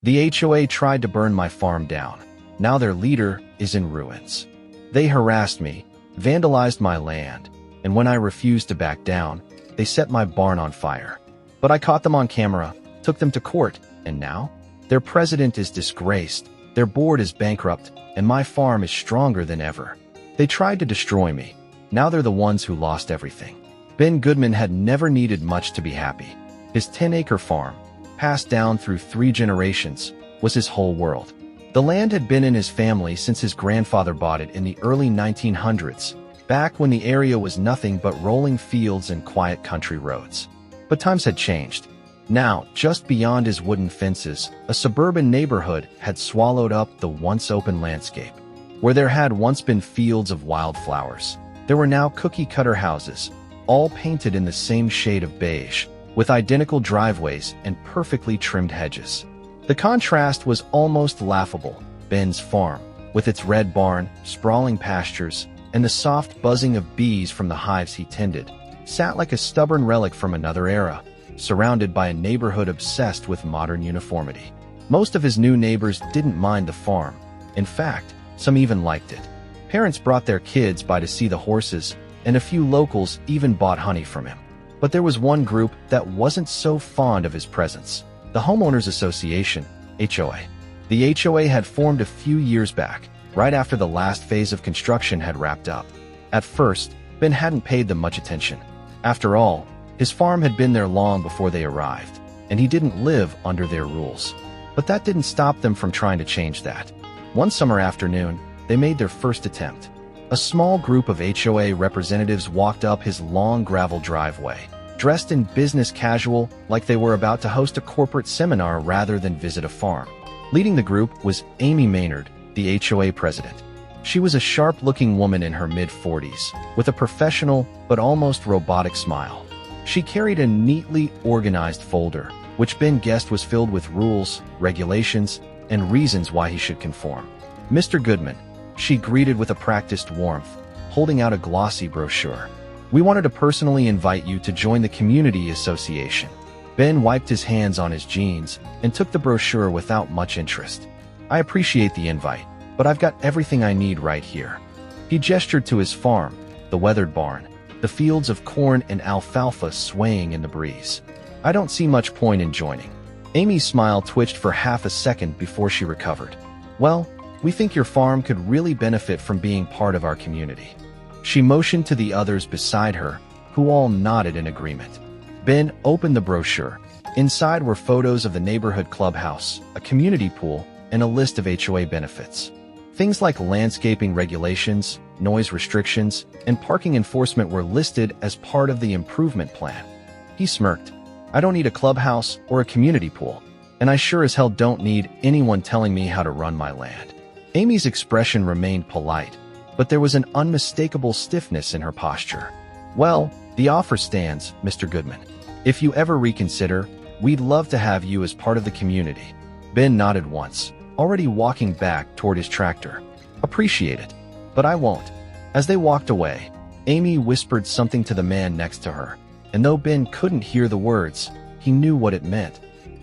The HOA tried to burn my farm down. Now their leader is in ruins. They harassed me, vandalized my land, and when I refused to back down, they set my barn on fire. But I caught them on camera, took them to court, and now? Their president is disgraced, their board is bankrupt, and my farm is stronger than ever. They tried to destroy me. Now they're the ones who lost everything. Ben Goodman had never needed much to be happy. His 10-acre farm, passed down through 3 generations, was his whole world. The land had been in his family since his grandfather bought it in the early 1900s, back when the area was nothing but rolling fields and quiet country roads. But times had changed. Now, just beyond his wooden fences, a suburban neighborhood had swallowed up the once open landscape. Where there had once been fields of wildflowers, there were now cookie-cutter houses, all painted in the same shade of beige, with identical driveways and perfectly trimmed hedges. The contrast was almost laughable. Ben's farm, with its red barn, sprawling pastures, and the soft buzzing of bees from the hives he tended, sat like a stubborn relic from another era, surrounded by a neighborhood obsessed with modern uniformity. Most of his new neighbors didn't mind the farm. In fact, some even liked it. Parents brought their kids by to see the horses, and a few locals even bought honey from him. But there was one group that wasn't so fond of his presence: the Homeowners Association, HOA. The HOA had formed a few years back, right after the last phase of construction had wrapped up. At first, Ben hadn't paid them much attention. After all, his farm had been there long before they arrived, and he didn't live under their rules. But that didn't stop them from trying to change that. One summer afternoon, they made their first attempt. A small group of HOA representatives walked up his long gravel driveway, dressed in business casual, like they were about to host a corporate seminar rather than visit a farm. Leading the group was Amy Maynard, the HOA president. She was a sharp-looking woman in her mid-40s, with a professional but almost robotic smile. She carried a neatly organized folder, which Ben guessed was filled with rules, regulations, and reasons why he should conform. "Mr. Goodman," she greeted with a practiced warmth, holding out a glossy brochure. "We wanted to personally invite you to join the Community Association." Ben wiped his hands on his jeans and took the brochure without much interest. "I appreciate the invite, but I've got everything I need right here." He gestured to his farm, the weathered barn, the fields of corn and alfalfa swaying in the breeze. "I don't see much point in joining." Amy's smile twitched for half a second before she recovered. "Well, we think your farm could really benefit from being part of our community." She motioned to the others beside her, who all nodded in agreement. Ben opened the brochure. Inside were photos of the neighborhood clubhouse, a community pool, and a list of HOA benefits. Things like landscaping regulations, noise restrictions, and parking enforcement were listed as part of the improvement plan. He smirked. "I don't need a clubhouse or a community pool, and I sure as hell don't need anyone telling me how to run my land." Amy's expression remained polite, but there was an unmistakable stiffness in her posture. "Well, the offer stands, Mr. Goodman. If you ever reconsider, we'd love to have you as part of the community." Ben nodded once, already walking back toward his tractor. "Appreciate it, but I won't." As they walked away, Amy whispered something to the man next to her, and though Ben couldn't hear the words, he knew what it meant.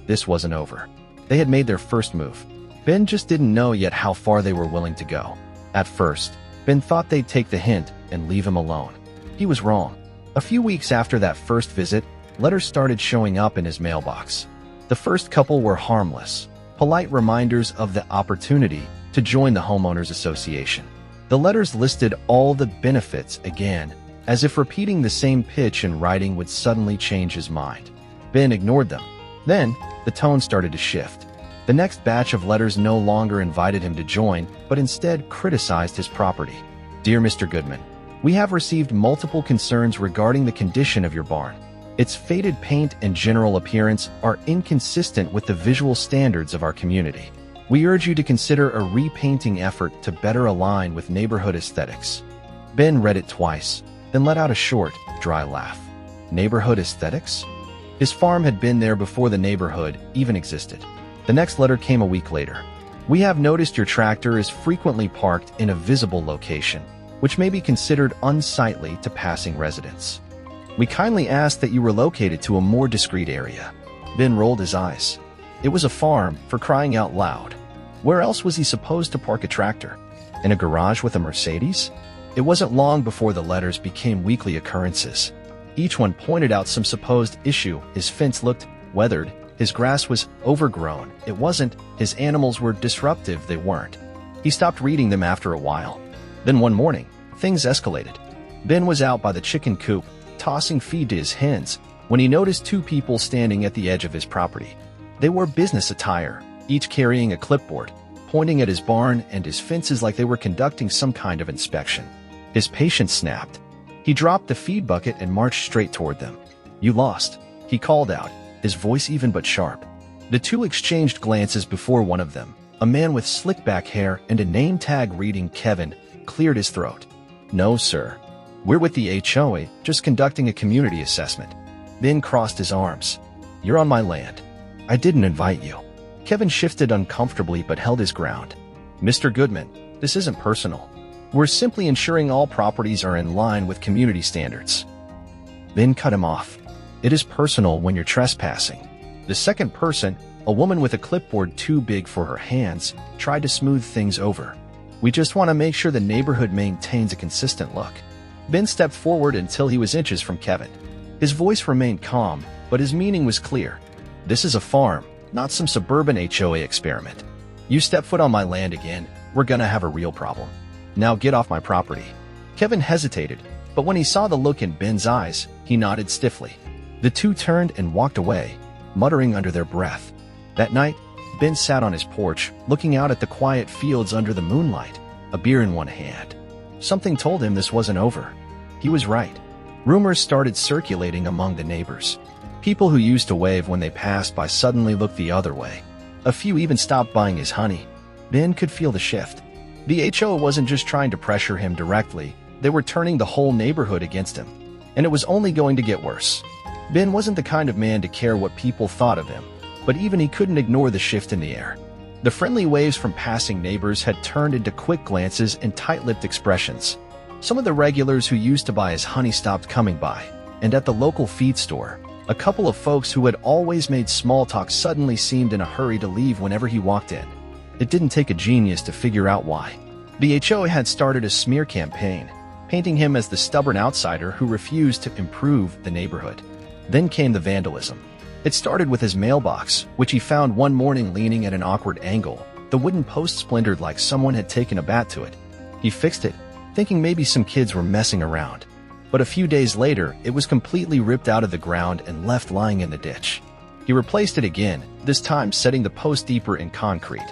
This wasn't over. They had made their first move. Ben just didn't know yet how far they were willing to go. At first, Ben thought they'd take the hint and leave him alone. He was wrong. A few weeks after that first visit, letters started showing up in his mailbox. The first couple were harmless, polite reminders of the opportunity to join the Homeowners Association. The letters listed all the benefits again, as if repeating the same pitch in writing would suddenly change his mind. Ben ignored them. Then, the tone started to shift. The next batch of letters no longer invited him to join, but instead criticized his property. "Dear Mr. Goodman, we have received multiple concerns regarding the condition of your barn. Its faded paint and general appearance are inconsistent with the visual standards of our community. We urge you to consider a repainting effort to better align with neighborhood aesthetics." Ben read it twice, then let out a short, dry laugh. Neighborhood aesthetics? His farm had been there before the neighborhood even existed. The next letter came a week later. "We have noticed your tractor is frequently parked in a visible location, which may be considered unsightly to passing residents. We kindly ask that you relocate it to a more discreet area." Ben rolled his eyes. It was a farm, for crying out loud. Where else was he supposed to park a tractor? In a garage with a Mercedes? It wasn't long before the letters became weekly occurrences. Each one pointed out some supposed issue. His fence looked weathered, his grass was overgrown. It wasn't. His animals were disruptive. They weren't. He stopped reading them after a while. Then one morning, things escalated. Ben was out by the chicken coop, tossing feed to his hens, when he noticed two people standing at the edge of his property. They wore business attire, each carrying a clipboard, pointing at his barn and his fences like they were conducting some kind of inspection. His patience snapped. He dropped the feed bucket and marched straight toward them. "You lost," he called out, his voice even but sharp. The two exchanged glances before one of them, a man with slick back hair and a name tag reading Kevin, cleared his throat. "No, sir. We're with the HOA, just conducting a community assessment." Ben crossed his arms. "You're on my land. I didn't invite you." Kevin shifted uncomfortably but held his ground. "Mr. Goodman, this isn't personal. We're simply ensuring all properties are in line with community standards." Ben cut him off. "It is personal when you're trespassing." The second person, a woman with a clipboard too big for her hands, tried to smooth things over. "We just want to make sure the neighborhood maintains a consistent look." Ben stepped forward until he was inches from Kevin. His voice remained calm, but his meaning was clear. "This is a farm, not some suburban HOA experiment. You step foot on my land again, we're gonna have a real problem. Now get off my property." Kevin hesitated, but when he saw the look in Ben's eyes, he nodded stiffly. The two turned and walked away, muttering under their breath. That night, Ben sat on his porch, looking out at the quiet fields under the moonlight, a beer in one hand. Something told him this wasn't over. He was right. Rumors started circulating among the neighbors. People who used to wave when they passed by suddenly looked the other way. A few even stopped buying his honey. Ben could feel the shift. The HOA wasn't just trying to pressure him directly, they were turning the whole neighborhood against him. And it was only going to get worse. Ben wasn't the kind of man to care what people thought of him, but even he couldn't ignore the shift in the air. The friendly waves from passing neighbors had turned into quick glances and tight-lipped expressions. Some of the regulars who used to buy his honey stopped coming by, and at the local feed store, a couple of folks who had always made small talk suddenly seemed in a hurry to leave whenever he walked in. It didn't take a genius to figure out why. The HOA had started a smear campaign, painting him as the stubborn outsider who refused to improve the neighborhood. Then came the vandalism. It started with his mailbox, which he found one morning leaning at an awkward angle. The wooden post splintered like someone had taken a bat to it. He fixed it, thinking maybe some kids were messing around. But a few days later, it was completely ripped out of the ground and left lying in the ditch. He replaced it again, this time setting the post deeper in concrete.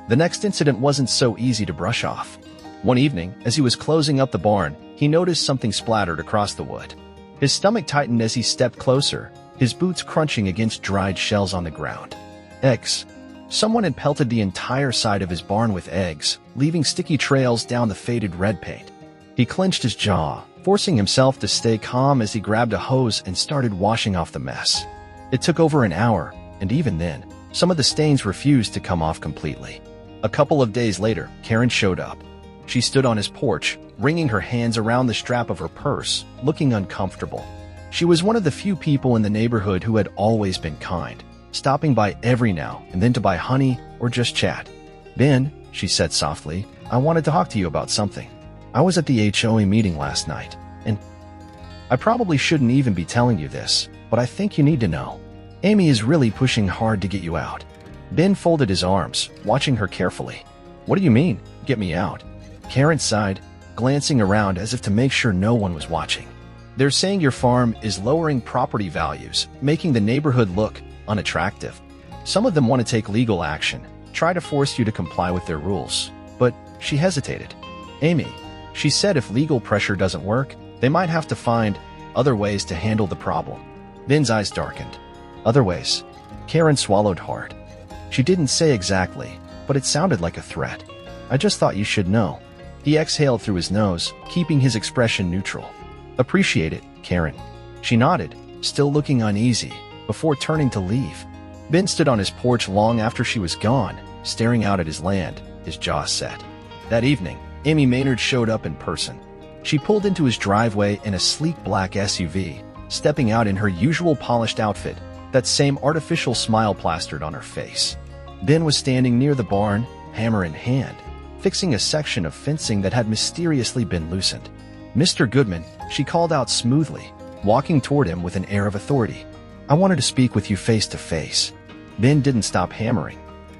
The next incident wasn't so easy to brush off. One evening, as he was closing up the barn, he noticed something splattered across the wood. His stomach tightened as he stepped closer, his boots crunching against dried shells on the ground. Eggs. Someone had pelted the entire side of his barn with eggs, leaving sticky trails down the faded red paint. He clenched his jaw, forcing himself to stay calm as he grabbed a hose and started washing off the mess. It took over an hour, and even then, some of the stains refused to come off completely. A couple of days later, Karen showed up. She stood on his porch, wringing her hands around the strap of her purse, looking uncomfortable. She was one of the few people in the neighborhood who had always been kind, stopping by every now and then to buy honey or just chat. "Ben," she said softly, "I wanted to talk to you about something. I was at the HOA meeting last night, and I probably shouldn't even be telling you this, but I think you need to know. Amy is really pushing hard to get you out." Ben folded his arms, watching her carefully. "What do you mean, get me out?" Karen sighed, glancing around as if to make sure no one was watching. "They're saying your farm is lowering property values, making the neighborhood look unattractive. Some of them want to take legal action, try to force you to comply with their rules." But she hesitated. "Amy," she said, "if legal pressure doesn't work, they might have to find other ways to handle the problem." Ben's eyes darkened. "Other ways?" Karen swallowed hard. She didn't say exactly, but it sounded like a threat. "I just thought you should know." He exhaled through his nose, keeping his expression neutral. "Appreciate it, Karen." She nodded, still looking uneasy, before turning to leave. Ben stood on his porch long after she was gone, staring out at his land, his jaw set. That evening, Amy Maynard showed up in person. She pulled into his driveway in a sleek black SUV, stepping out in her usual polished outfit, that same artificial smile plastered on her face. Ben was standing near the barn, hammer in hand, fixing a section of fencing that had mysteriously been loosened. "Mr. Goodman," she called out smoothly, walking toward him with an air of authority. "I wanted to speak with you face to face." Ben didn't stop hammering.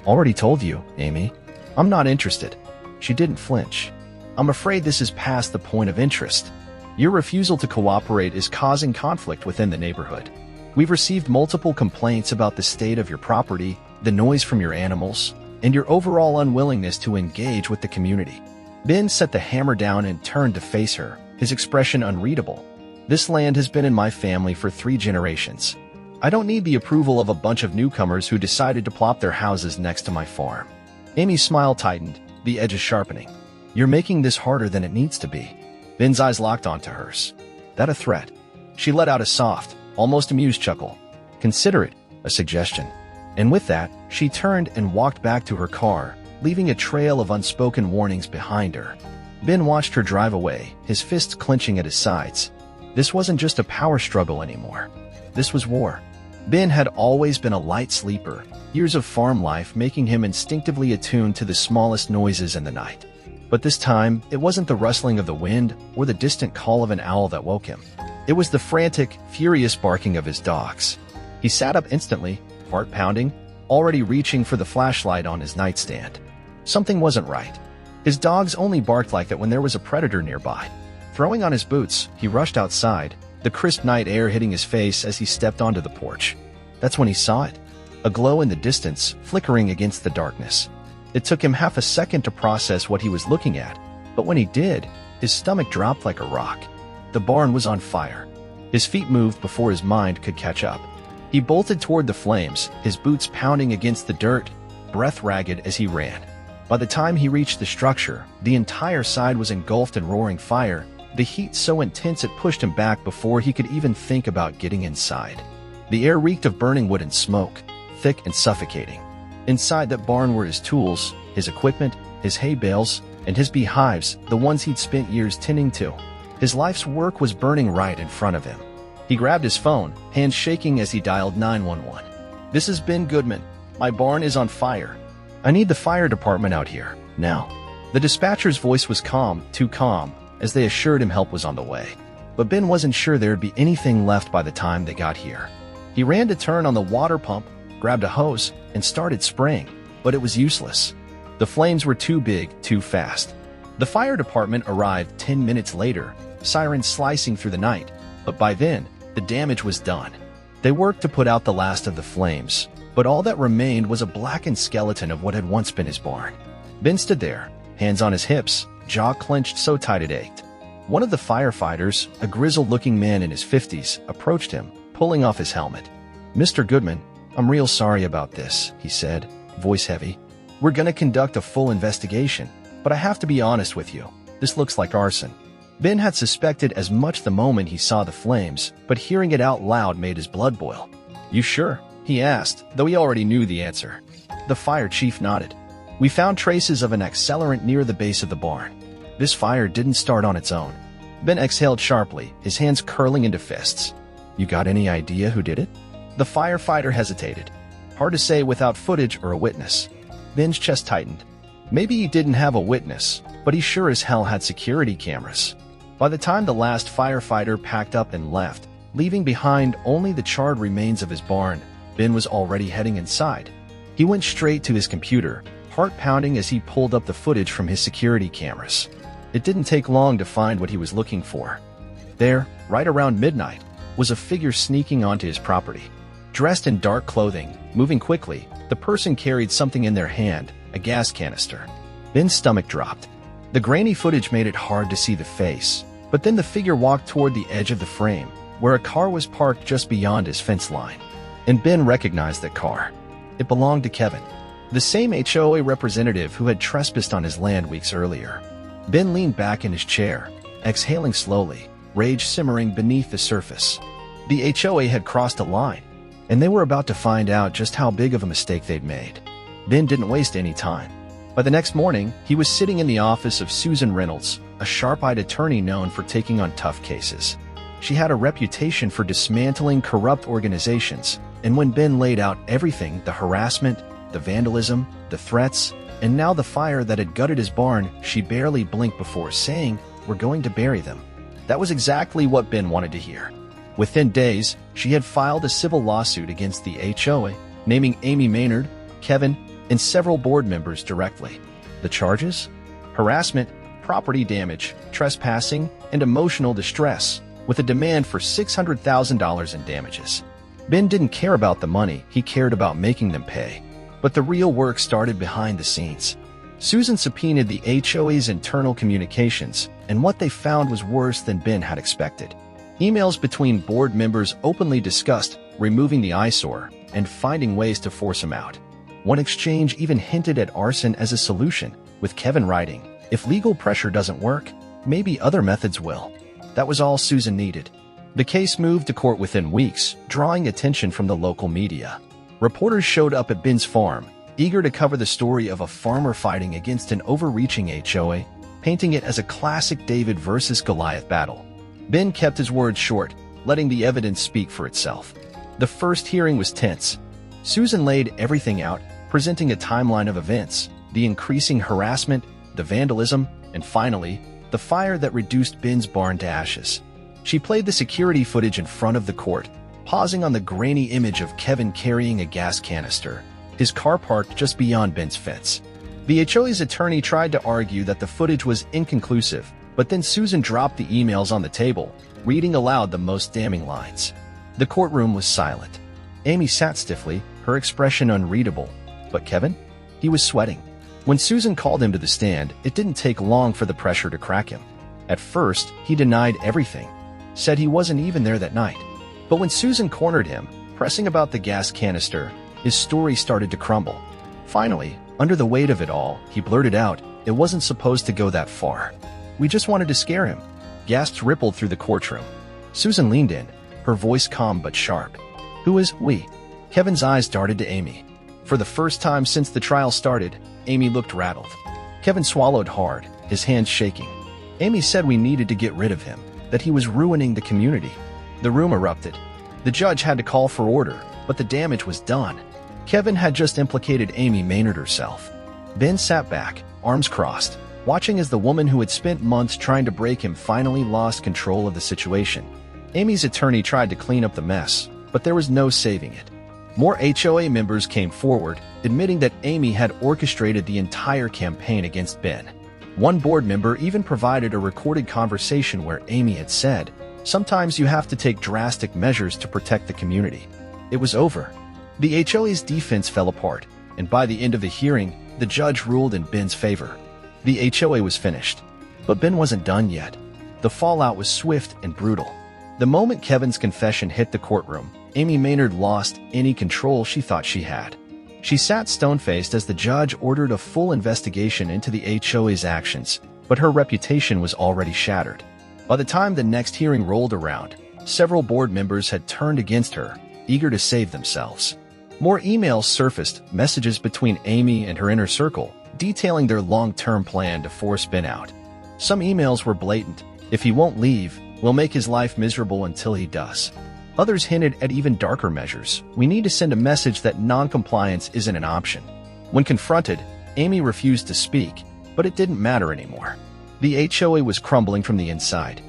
"Already told you, Amy. I'm not interested." She didn't flinch. "I'm afraid this is past the point of interest. Your refusal to cooperate is causing conflict within the neighborhood. We've received multiple complaints about the state of your property, the noise from your animals, and your overall unwillingness to engage with the community." Ben set the hammer down and turned to face her, his expression unreadable. "This land has been in my family for 3 generations. I don't need the approval of a bunch of newcomers who decided to plop their houses next to my farm." Amy's smile tightened, the edges sharpening. "You're making this harder than it needs to be." Ben's eyes locked onto hers. "That a threat?" She let out a soft, almost amused chuckle. "Consider it a suggestion." And with that, she turned and walked back to her car, leaving a trail of unspoken warnings behind her. Ben watched her drive away, his fists clenching at his sides. This wasn't just a power struggle anymore. This was war. Ben had always been a light sleeper, years of farm life making him instinctively attuned to the smallest noises in the night. But this time, it wasn't the rustling of the wind or the distant call of an owl that woke him. It was the frantic, furious barking of his dogs. He sat up instantly, heart pounding, already reaching for the flashlight on his nightstand. Something wasn't right. His dogs only barked like that when there was a predator nearby. Throwing on his boots, he rushed outside, the crisp night air hitting his face as he stepped onto the porch. That's when he saw it. A glow in the distance, flickering against the darkness. It took him half a second to process what he was looking at, but when he did, his stomach dropped like a rock. The barn was on fire. His feet moved before his mind could catch up. He bolted toward the flames, his boots pounding against the dirt, breath ragged as he ran. By the time he reached the structure, the entire side was engulfed in roaring fire, the heat so intense it pushed him back before he could even think about getting inside. The air reeked of burning wood and smoke, thick and suffocating. Inside that barn were his tools, his equipment, his hay bales, and his beehives, the ones he'd spent years tending to. His life's work was burning right in front of him. He grabbed his phone, hands shaking as he dialed 911. "This is Ben Goodman. My barn is on fire. I need the fire department out here, now." The dispatcher's voice was calm, too calm, as they assured him help was on the way. But Ben wasn't sure there'd be anything left by the time they got here. He ran to turn on the water pump, grabbed a hose, and started spraying, but it was useless. The flames were too big, too fast. The fire department arrived 10 minutes later, sirens slicing through the night, but by then, the damage was done. They worked to put out the last of the flames, but all that remained was a blackened skeleton of what had once been his barn. Ben stood there, hands on his hips, jaw clenched so tight it ached. One of the firefighters, a grizzled-looking man in his 50s, approached him, pulling off his helmet. "Mr. Goodman, I'm real sorry about this," he said, voice heavy. "We're gonna conduct a full investigation, but I have to be honest with you. This looks like arson." Ben had suspected as much the moment he saw the flames, but hearing it out loud made his blood boil. "You sure?" he asked, though he already knew the answer. The fire chief nodded. "We found traces of an accelerant near the base of the barn. This fire didn't start on its own." Ben exhaled sharply, his hands curling into fists. "You got any idea who did it?" The firefighter hesitated. Hard to say without footage or a witness. Ben's chest tightened. Maybe he didn't have a witness, but he sure as hell had security cameras. By the time the last firefighter packed up and left, leaving behind only the charred remains of his barn, Ben was already heading inside. He went straight to his computer, heart pounding as he pulled up the footage from his security cameras. It didn't take long to find what he was looking for. There, right around midnight, was a figure sneaking onto his property. Dressed in dark clothing, moving quickly, the person carried something in their hand, a gas canister. Ben's stomach dropped. The grainy footage made it hard to see the face, but then the figure walked toward the edge of the frame, where a car was parked just beyond his fence line. And Ben recognized that car. It belonged to Kevin, the same HOA representative who had trespassed on his land weeks earlier. Ben leaned back in his chair, exhaling slowly, rage simmering beneath the surface. The HOA had crossed a line, and they were about to find out just how big of a mistake they'd made. Ben didn't waste any time. By the next morning, he was sitting in the office of Susan Reynolds, a sharp-eyed attorney known for taking on tough cases. She had a reputation for dismantling corrupt organizations, And when Ben laid out everything, the harassment, the vandalism, the threats, and now the fire that had gutted his barn, she barely blinked before saying, "We're going to bury them." That was exactly what Ben wanted to hear. Within days, she had filed a civil lawsuit against the HOA, naming Amy Maynard, Kevin, and several board members directly. The charges? Harassment, property damage, trespassing, and emotional distress, with a demand for $600,000 in damages. Ben didn't care about the money, he cared about making them pay. But the real work started behind the scenes. Susan subpoenaed the HOA's internal communications, and what they found was worse than Ben had expected. Emails between board members openly discussed removing the eyesore and finding ways to force him out. One exchange even hinted at arson as a solution, with Kevin writing, "If legal pressure doesn't work, maybe other methods will." That was all Susan needed. The case moved to court within weeks, drawing attention from the local media. Reporters showed up at Ben's farm, eager to cover the story of a farmer fighting against an overreaching HOA, painting it as a classic David versus Goliath battle. Ben kept his word short, letting the evidence speak for itself. The first hearing was tense. Susan laid everything out, presenting a timeline of events, the increasing harassment, the vandalism, and finally, the fire that reduced Ben's barn to ashes. She played the security footage in front of the court, pausing on the grainy image of Kevin carrying a gas canister, his car parked just beyond Ben's fence. The HOA's attorney tried to argue that the footage was inconclusive, but then Susan dropped the emails on the table, reading aloud the most damning lines. The courtroom was silent. Amy sat stiffly, her expression unreadable. But Kevin? He was sweating. When Susan called him to the stand, it didn't take long for the pressure to crack him. At first, he denied everything, said he wasn't even there that night. But when Susan cornered him, pressing about the gas canister, his story started to crumble. Finally, under the weight of it all, he blurted out, "It wasn't supposed to go that far. We just wanted to scare him." Gasps rippled through the courtroom. Susan leaned in, her voice calm but sharp. "Who is we?" Kevin's eyes darted to Amy. For the first time since the trial started, Amy looked rattled. Kevin swallowed hard, his hands shaking. Amy said we needed to get rid of him, that he was ruining the community. The room erupted. The judge had to call for order, but the damage was done. Kevin had just implicated Amy Maynard herself. Ben sat back, arms crossed, watching as the woman who had spent months trying to break him finally lost control of the situation. Amy's attorney tried to clean up the mess, but there was no saving it. More HOA members came forward, admitting that Amy had orchestrated the entire campaign against Ben. One board member even provided a recorded conversation where Amy had said, "Sometimes you have to take drastic measures to protect the community." It was over. The HOA's defense fell apart, and by the end of the hearing, the judge ruled in Ben's favor. The HOA was finished. But Ben wasn't done yet. The fallout was swift and brutal. The moment Kevin's confession hit the courtroom, Amy Maynard lost any control she thought she had. She sat stone-faced as the judge ordered a full investigation into the HOA's actions, but her reputation was already shattered. By the time the next hearing rolled around, several board members had turned against her, eager to save themselves. More emails surfaced, messages between Amy and her inner circle, detailing their long-term plan to force Ben out. Some emails were blatant. "If he won't leave, we'll make his life miserable until he does." Others hinted at even darker measures. "We need to send a message that non-compliance isn't an option." When confronted, Amy refused to speak, but it didn't matter anymore. The HOA was crumbling from the inside.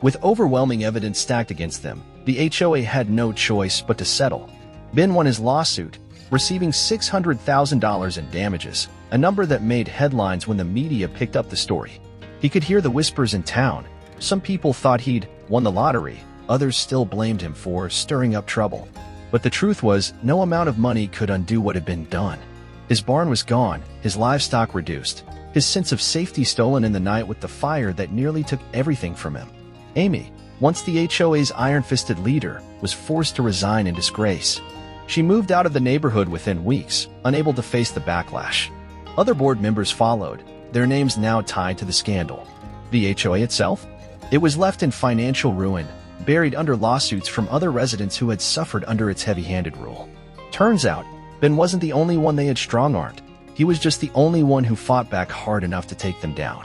With overwhelming evidence stacked against them, the HOA had no choice but to settle. Ben won his lawsuit, receiving $600,000 in damages, a number that made headlines when the media picked up the story. He could hear the whispers in town. Some people thought he'd won the lottery. Others still blamed him for stirring up trouble. But the truth was, no amount of money could undo what had been done. His barn was gone, his livestock reduced, his sense of safety stolen in the night with the fire that nearly took everything from him. Amy, once the HOA's iron-fisted leader, was forced to resign in disgrace. She moved out of the neighborhood within weeks, unable to face the backlash. Other board members followed, their names now tied to the scandal. The HOA itself? It was left in financial ruin, buried under lawsuits from other residents who had suffered under its heavy-handed rule. Turns out, Ben wasn't the only one they had strong-armed. He was just the only one who fought back hard enough to take them down.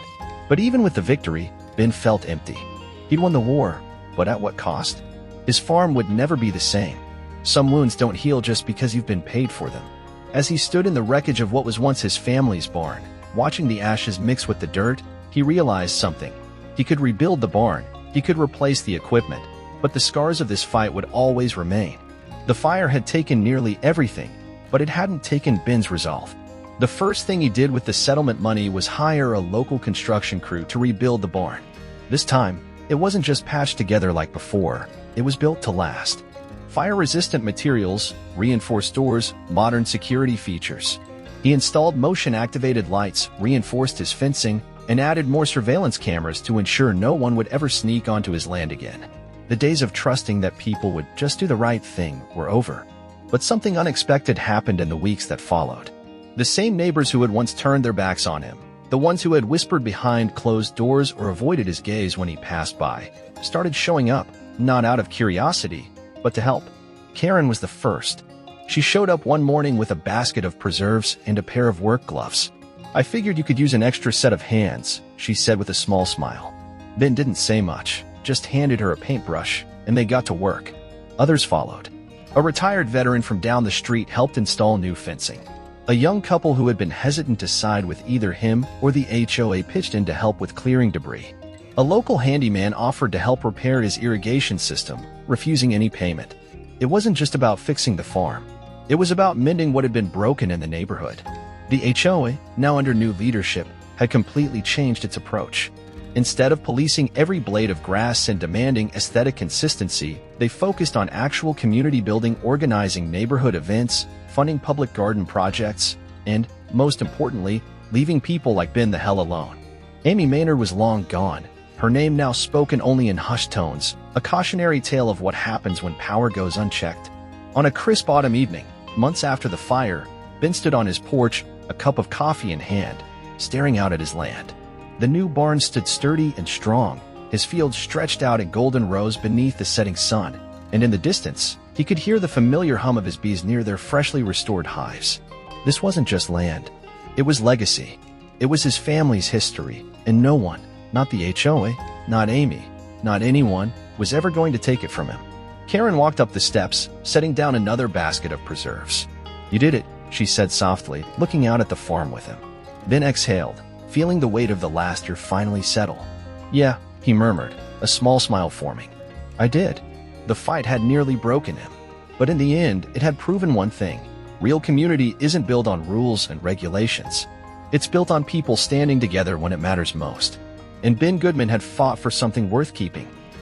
But even with the victory, Ben felt empty. He'd won the war, but at what cost? His farm would never be the same. Some wounds don't heal just because you've been paid for them. As he stood in the wreckage of what was once his family's barn, watching the ashes mix with the dirt, he realized something. He could rebuild the barn, he could replace the equipment, but the scars of this fight would always remain. The fire had taken nearly everything, but it hadn't taken Ben's resolve. The first thing he did with the settlement money was hire a local construction crew to rebuild the barn. This time, it wasn't just patched together like before, it was built to last. Fire-resistant materials, reinforced doors, modern security features. He installed motion-activated lights, reinforced his fencing, and added more surveillance cameras to ensure no one would ever sneak onto his land again. The days of trusting that people would just do the right thing were over. But something unexpected happened in the weeks that followed. The same neighbors who had once turned their backs on him, the ones who had whispered behind closed doors or avoided his gaze when he passed by, started showing up, not out of curiosity, but to help. Karen was the first. She showed up one morning with a basket of preserves and a pair of work gloves. "I figured you could use an extra set of hands," she said with a small smile. Ben didn't say much, just handed her a paintbrush, and they got to work. Others followed. A retired veteran from down the street helped install new fencing. A young couple who had been hesitant to side with either him or the HOA pitched in to help with clearing debris. A local handyman offered to help repair his irrigation system, refusing any payment. It wasn't just about fixing the farm. It was about mending what had been broken in the neighborhood. The HOA, now under new leadership, had completely changed its approach. Instead of policing every blade of grass and demanding aesthetic consistency, they focused on actual community building, organizing neighborhood events, funding public garden projects, and, most importantly, leaving people like Ben the hell alone. Amy Maynard was long gone, her name now spoken only in hushed tones, a cautionary tale of what happens when power goes unchecked. On a crisp autumn evening, months after the fire, Ben stood on his porch, a cup of coffee in hand, staring out at his land. The new barn stood sturdy and strong, his fields stretched out in golden rows beneath the setting sun, and in the distance, he could hear the familiar hum of his bees near their freshly restored hives. This wasn't just land. It was legacy. It was his family's history, and no one, not the HOA, not Amy, not anyone, was ever going to take it from him. Karen walked up the steps, setting down another basket of preserves. "You did it," she said softly, looking out at the farm with him. Ben exhaled, feeling the weight of the last year finally settle. "Yeah," he murmured, a small smile forming. "I did." The fight had nearly broken him. But in the end, it had proven one thing. Real community isn't built on rules and regulations. It's built on people standing together when it matters most. And Ben Goodman had fought for something worth keeping.